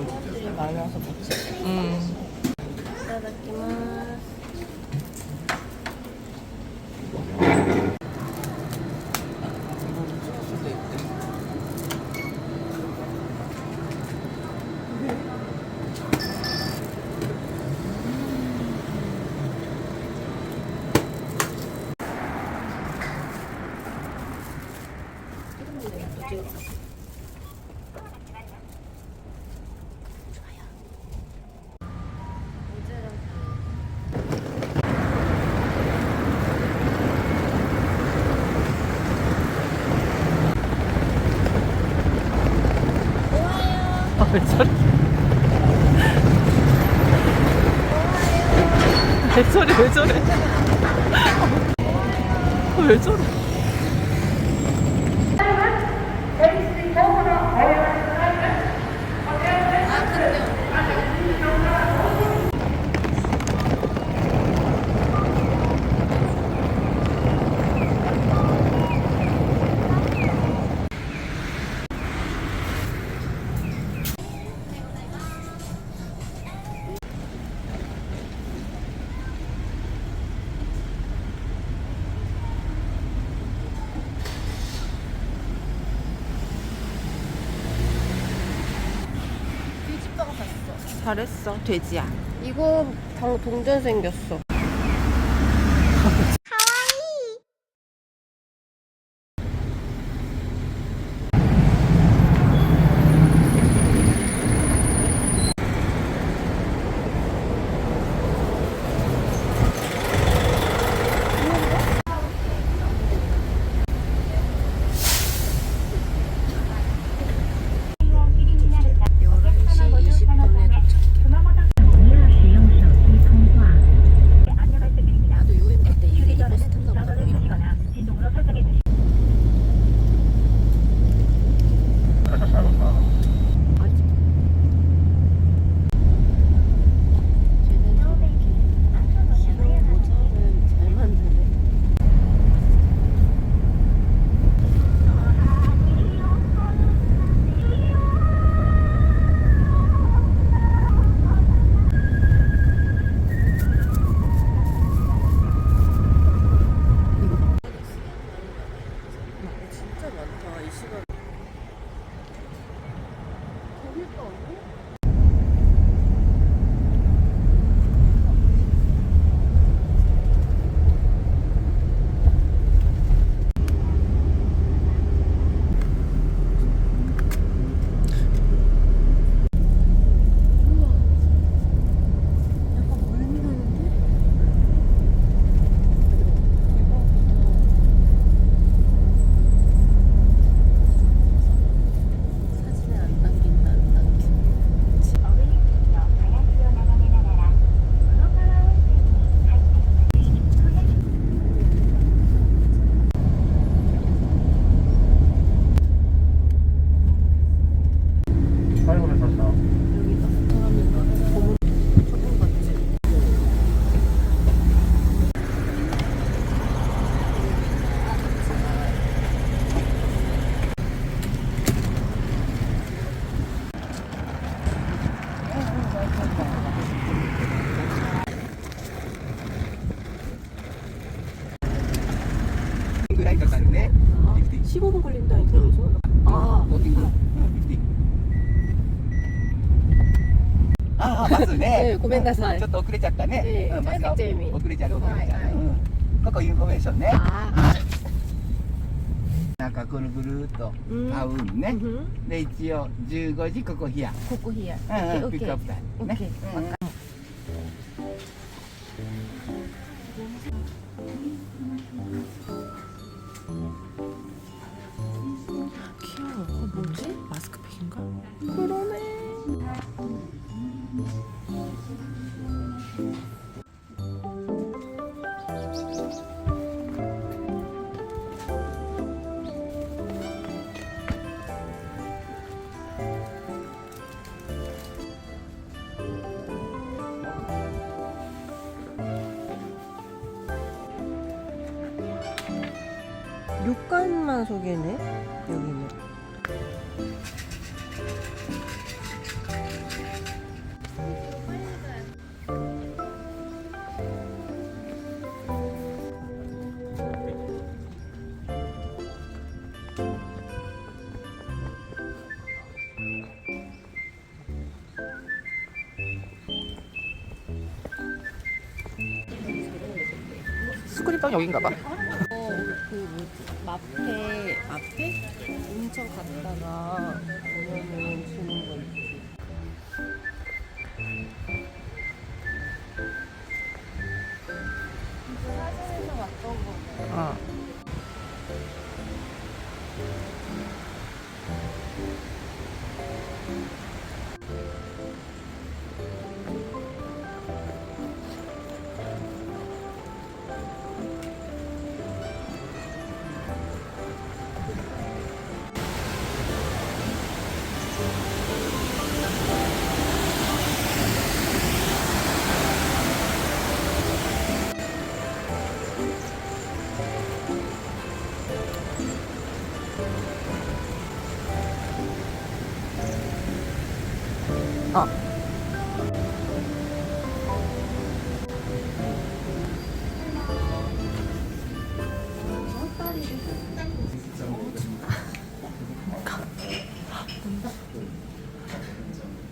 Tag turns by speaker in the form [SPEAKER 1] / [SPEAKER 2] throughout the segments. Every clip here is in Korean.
[SPEAKER 1] 사람들이 많아서 못지. 이따다키마스.
[SPEAKER 2] 왜 저래? 왜 저래? 왜 저래? 왜 저래?
[SPEAKER 1] 뒤집다가 봤어.
[SPEAKER 2] 잘했어, 돼지야.
[SPEAKER 1] 이거 방 동전 생겼어.
[SPEAKER 2] 네. 15분 걸린다 인터뷰에서. 아,
[SPEAKER 3] 맞네.
[SPEAKER 1] 네, 고멘나사이.
[SPEAKER 3] ちょっと遅れちゃったね。
[SPEAKER 1] 네,
[SPEAKER 3] バスが
[SPEAKER 1] 짧게
[SPEAKER 3] 遅れちゃった。
[SPEAKER 1] はいはい。
[SPEAKER 3] ここインフォメーションね。
[SPEAKER 1] 아,
[SPEAKER 3] なんかぐるぐるっと買うんね。で一応15時ここヒア。
[SPEAKER 1] 코코히야.
[SPEAKER 3] ピックアップタイムね。
[SPEAKER 1] 오케이.
[SPEAKER 2] 귀여워. 뭐지? 마스크팩인가?
[SPEAKER 1] 그러네. 육간만 소개네 여기는.
[SPEAKER 2] 스크린빵 여긴가 봐.
[SPEAKER 1] 그 뭐지? 앞에 인천 갔다가 오면은 주는 거 있지. 사진에서 봤던 거.
[SPEAKER 2] 어. 어.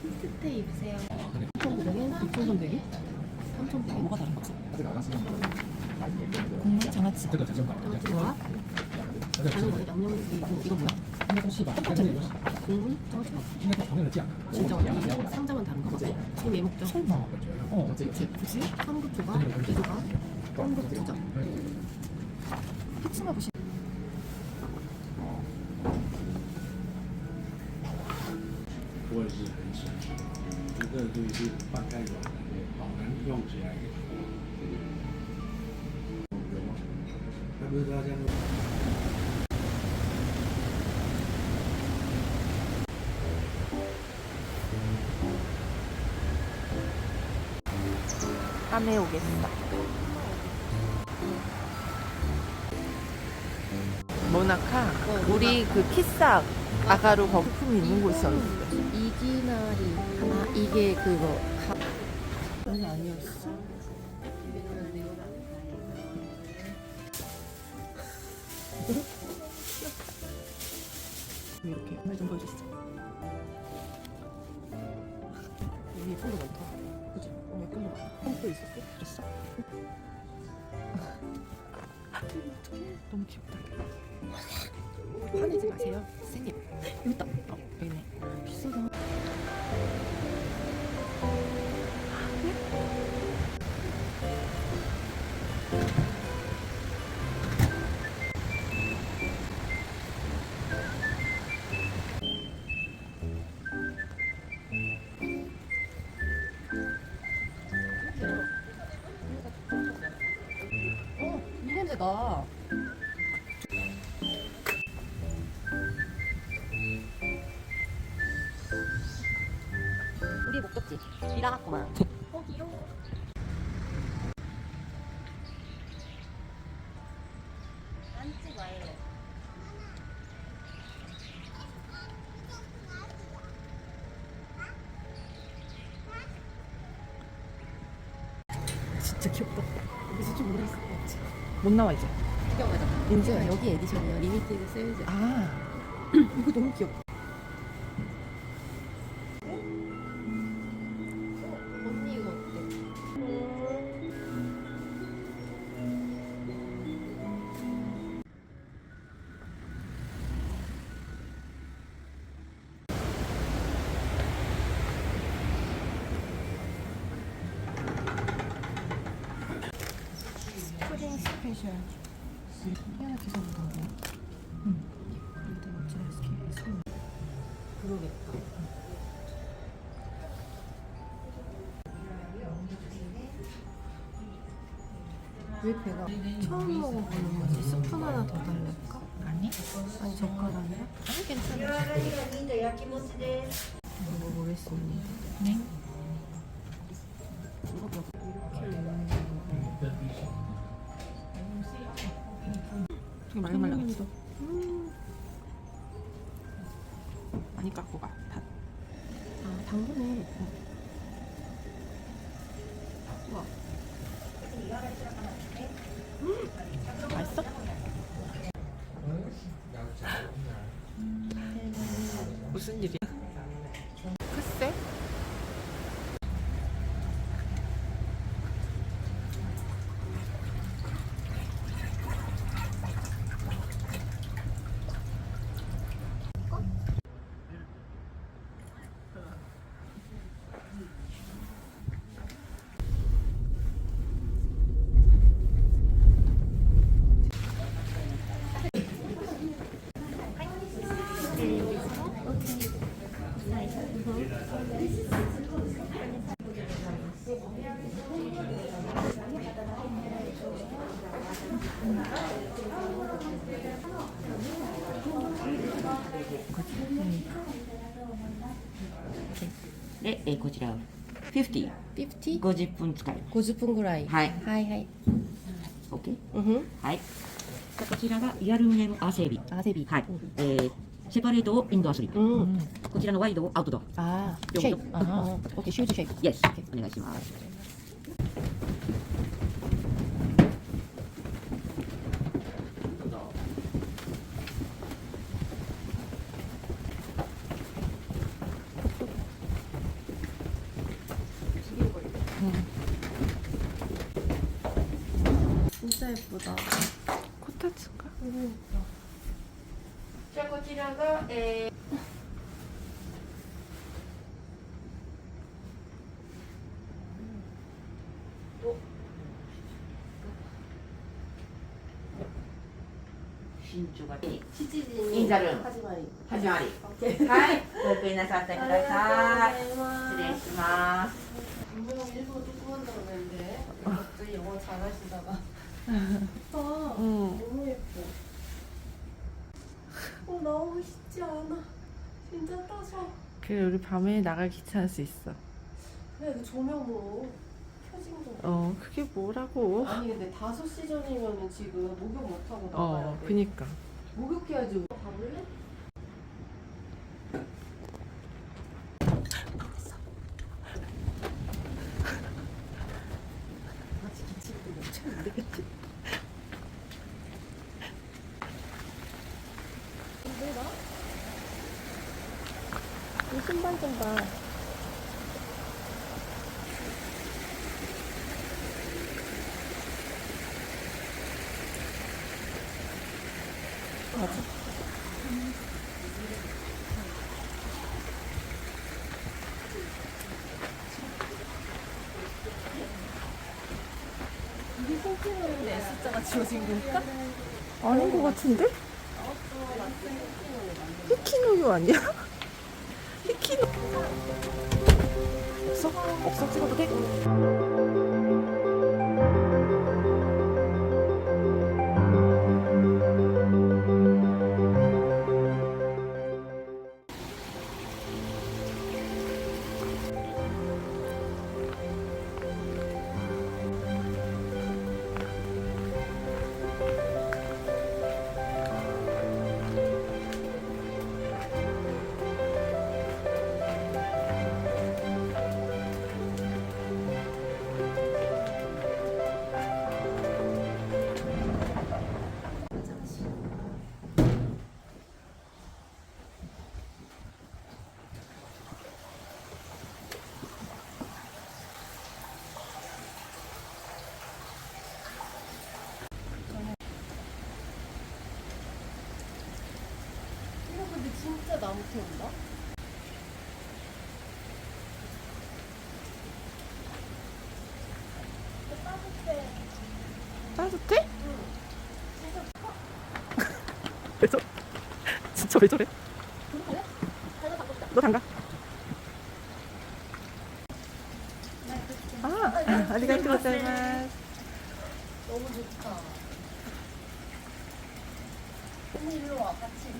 [SPEAKER 1] 히트테 입으세요.
[SPEAKER 2] 3,900엔? 6,300엔? 3,100엔? 뭐가 다른 거지? 국물 장아찌.
[SPEAKER 1] 좋아? 다른 거 양념 이거 뭐야? 국물? 진짜 어때? 상자만 다른 거 같아. 지금 왜 먹죠?
[SPEAKER 2] 설마.
[SPEAKER 1] 그치? 한국조가 이거가 한국조죠.
[SPEAKER 2] 핵심을 보시.
[SPEAKER 4] 我也是很喜欢，这个就是半盖软的，老人用起来有吗？还不是大家都。
[SPEAKER 2] 밤에 오겠어. 모나카. 우리 그 키싹 아가루 거품이 있는 곳이었는데.
[SPEAKER 1] 이기나리 하나 이게 그거 그건 아니었어?
[SPEAKER 2] 이렇게 말 좀 보여줬어. 여기 예쁜 거 많다. 그치? 예쁜 거 많아. 펌프 있었어? 그랬어? 너무 귀엽다. 화내지 마세요, 선생님. 여기 있다. 여기 있네. 비싸다.
[SPEAKER 1] 이 냄새가 우리 목적지 일어났구만. 귀여워. 앉지 마요.
[SPEAKER 2] 진짜 귀엽다. 여기서 좀 오래 있을 것 같지? 못 나와 이제.
[SPEAKER 1] 구경 가자.
[SPEAKER 2] 인제
[SPEAKER 1] 여기 에디션이야. 리미티드 세일즈.
[SPEAKER 2] 아,
[SPEAKER 1] 이거 너무 귀엽다. 언니 이거 어때?
[SPEAKER 2] 스프링 스페셜. 희한하게 생겼던데. 응. 근데 어찌됐을게? 손.
[SPEAKER 1] 그러겠다. 왜 배가 처음 먹어보는 거지? 스푼 하나 더 달랄까?
[SPEAKER 2] 아니?
[SPEAKER 1] 아니 젓가락이야?
[SPEAKER 2] 아니 괜찮아.
[SPEAKER 1] 먹어보겠습니다.
[SPEAKER 2] 네.
[SPEAKER 1] 이거 몇 이렇게 먹는 거.
[SPEAKER 2] 되게 말랑말랑하지? 많이 깎고 가. 다.
[SPEAKER 1] 아 당근에 우와.
[SPEAKER 2] 맛있어? 무슨 일이야? 글쎄.
[SPEAKER 5] で、こちら50、
[SPEAKER 1] 50?
[SPEAKER 5] 50分使い。
[SPEAKER 1] 50분 ぐらい。
[SPEAKER 5] はい。
[SPEAKER 1] はいはい。
[SPEAKER 5] OK。
[SPEAKER 1] うんふん。
[SPEAKER 5] はい。でこちらがリアルネームアセビ。
[SPEAKER 1] アセビ。
[SPEAKER 5] はい。セパレートをインドアスリート。
[SPEAKER 1] うん。
[SPEAKER 5] こちらのワイドをアウトドア。
[SPEAKER 1] ああ、
[SPEAKER 5] 両方
[SPEAKER 1] シェイプ。ああ、オッケー、シューズシェイプ。
[SPEAKER 5] イエス。お願いします。
[SPEAKER 1] 진짜 예쁘다.
[SPEAKER 2] 코타츠인가?
[SPEAKER 5] 자, こちらが、身長がインザルーム
[SPEAKER 1] 始まり。
[SPEAKER 5] 始まり。はい、ごゆっくりなさってください。失礼します。
[SPEAKER 1] 분명 일본 조그만다고 그랬는데 갑자기 영어 잘하시다가 아,
[SPEAKER 2] 응.
[SPEAKER 1] 너무 예뻐. 나오고 싶지 않아. 진짜 떠서.
[SPEAKER 2] 그래 우리 밤에 나가기 귀찮을 수 있어.
[SPEAKER 1] 그래 그 조명으로 켜진 거.
[SPEAKER 2] 그게 뭐라고?
[SPEAKER 1] 아니 근데 5시 전이면은 지금 목욕 못 하고 나가야 돼.
[SPEAKER 2] 그니까.
[SPEAKER 1] 목욕해야지. 가볼래? 아직 기침도 못 참는데 그치? 힘들어? 이 신발 좀 봐. 맞아. 이게 손등으로 S자가 지워진 걸까?
[SPEAKER 2] 아닌 것 같은데? 히키노유 아니야? 히키노 없어? 없어 찍어도 돼?
[SPEAKER 1] 이거 근데 진짜 나무 태운다?
[SPEAKER 2] 따뜻해? 왜 저래? 진짜 왜 저래? 너 장가? 아리가또 고자이마스.
[SPEAKER 1] 너무 좋다. 언니 일로 와 같이.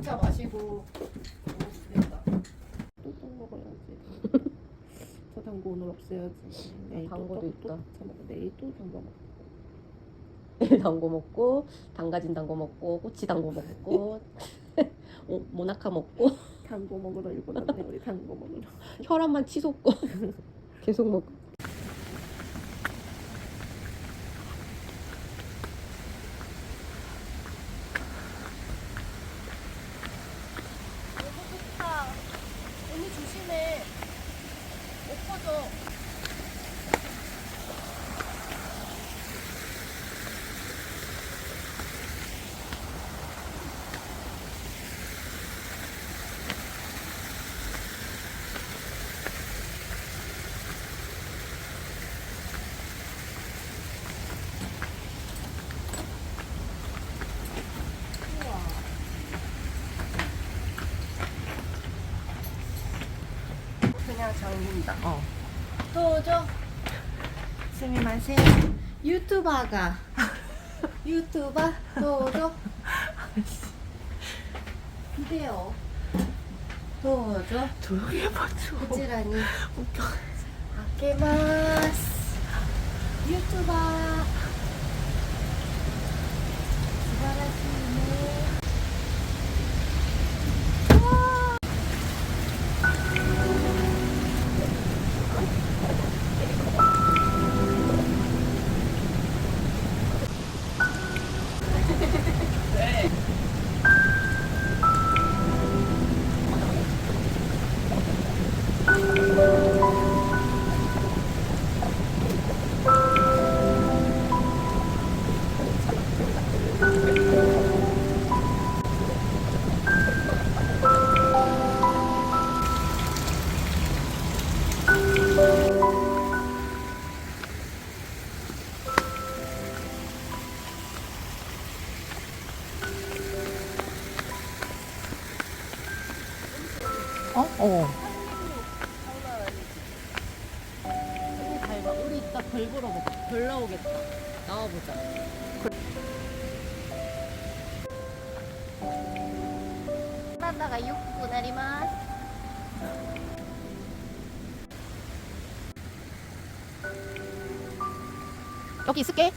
[SPEAKER 1] 녹차 마시고 됐다. 또 먹어야지. 저 당구 오늘 없애야지. 내일
[SPEAKER 6] 당구도 있다.
[SPEAKER 1] 내일 또 당구 먹어.
[SPEAKER 6] 내일 당고 먹고 당가진 당고 먹고 꼬치 당고 먹고 모나카 먹고
[SPEAKER 1] 당구 먹으러 일본 왔네. 우리 당구 먹으러.
[SPEAKER 6] 혈압만 치솟고 계속 먹고.
[SPEAKER 1] 언니 조심해. 엎어져. 그냥 잠긴다.
[SPEAKER 6] 도저 스미마셍 유튜버가 유튜버 도저 비데오 도저
[SPEAKER 2] 조용히 해봐 좀.
[SPEAKER 6] こちらに開けますユーチューバー素晴らしいね
[SPEAKER 1] 언니 닮아. 우리 이따 벌 보러 벌 나오겠다. 나와보자.
[SPEAKER 6] 바나나가 6個なります
[SPEAKER 1] 여기 있을게.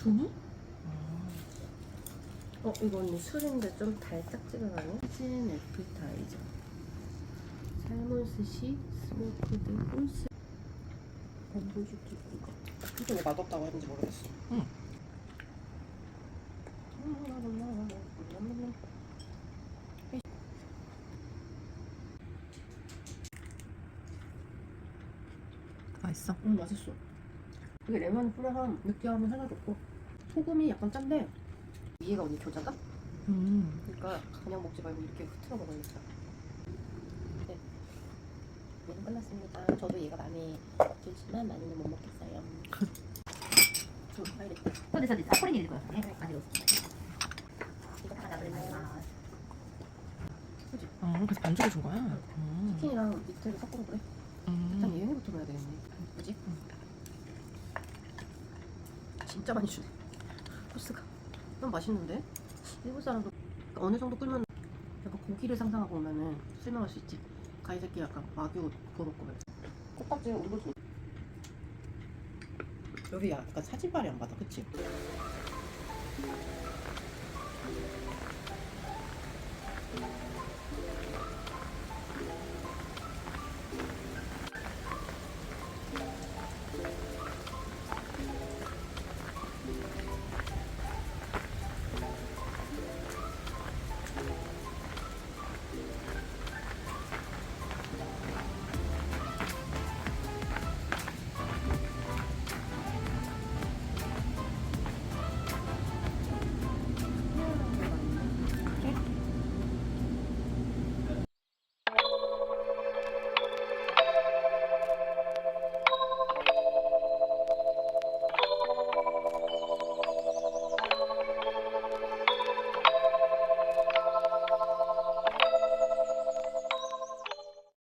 [SPEAKER 6] 두부? 이거 언니 술인데 좀 달짝지근하네. 치즈 애프타이저 살몬 스시 스모크드 꿀스 뱀보주기 이거
[SPEAKER 1] 이게 왜 맛없다고 했는지 모르겠어.
[SPEAKER 2] 맛있어?
[SPEAKER 1] 응, 맛있어. 이게 레몬 뿌려서 느끼함이 하나도 없고 소금이 약간 짠데 위에가 언니 겨자다? 그러니까 그냥 먹지 말고 이렇게 흐트러 먹어야겠다. 네. 얘는 끝났습니다. 저도 얘가 마음에 들지만 많이는 못 먹겠어요. 좀 빨리겠다.
[SPEAKER 5] そうですそうです。あ、これに入れてくださいね。味を。이거 하나 넣어드리ます.
[SPEAKER 2] 그래서 반죽을 준 거야?
[SPEAKER 1] 치킨이랑 밑에를 섞어서 그래. 일단 얘네부터 넣어야 되겠네. 그지? 진짜 많이 주네. 소스가 너무 맛있는데? 일본 사람도 어느 정도 끓면 약간 고기를 상상하고 오면은 실망할 수 있지. 가이새끼 약간 와규 고로꼬 꽃박지가 울고서 여기 약간 사진발이 안 받아, 그치?